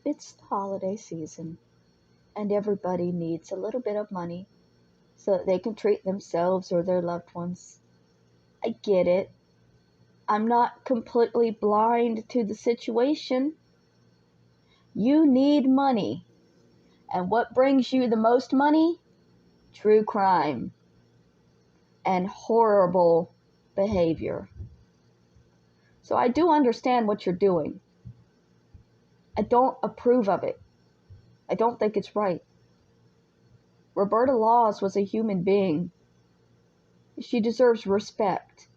It's the holiday season, and everybody needs a little bit of money so that they can treat themselves or their loved ones. I get it. I'm not completely blind to the situation. You need money. And what brings you the most money? True crime and horrible behavior. So I do understand what you're doing. I don't approve of it. I don't think it's right. Roberta Laws was a human being. She deserves respect.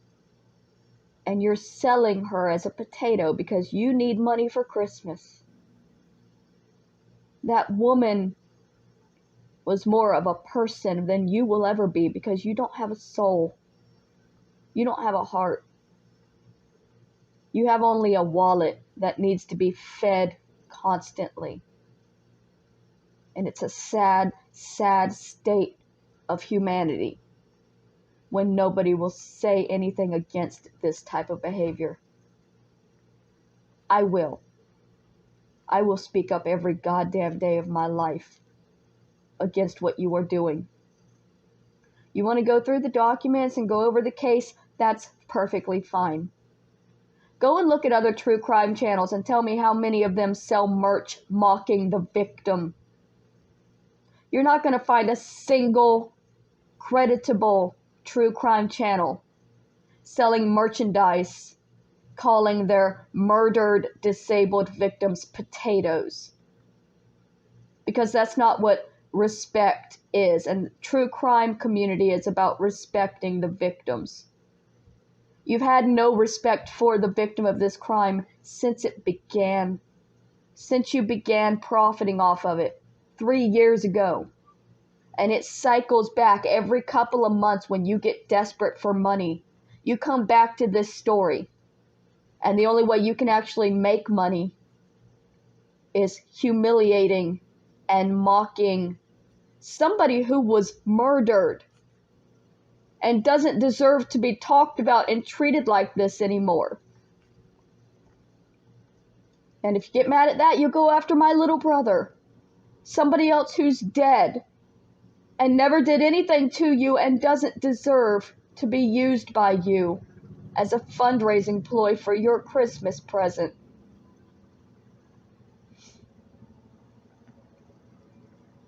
And you're selling her as a potato because you need money for Christmas. That woman was more of a person than you will ever be because you don't have a soul. You don't have a heart. You have only a wallet that needs to be fed constantly. And it's a sad, sad state of humanity when nobody will say anything against this type of behavior. I will. I will speak up every goddamn day of my life against what you are doing. You want to go through the documents and go over the case? That's perfectly fine. Go and look at other true crime channels and tell me how many of them sell merch mocking the victim. You're not going to find a single creditable true crime channel selling merchandise calling their murdered, disabled victims potatoes. Because that's not what respect is. And true crime community is about respecting the victims. You've had no respect for the victim of this crime since it began. Since you began profiting off of it 3 years ago. And it cycles back every couple of months when you get desperate for money. You come back to this story. And the only way you can actually make money is humiliating and mocking somebody who was murdered and doesn't deserve to be talked about and treated like this anymore. And if you get mad at that, you go after my little brother. Somebody else who's dead and never did anything to you and doesn't deserve to be used by you as a fundraising ploy for your Christmas present.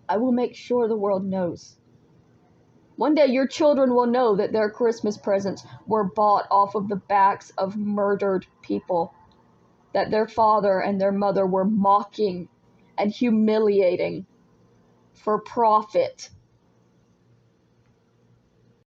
I will make sure the world knows. One day your children will know that their Christmas presents were bought off of the backs of murdered people, that their father and their mother were mocking and humiliating for profit.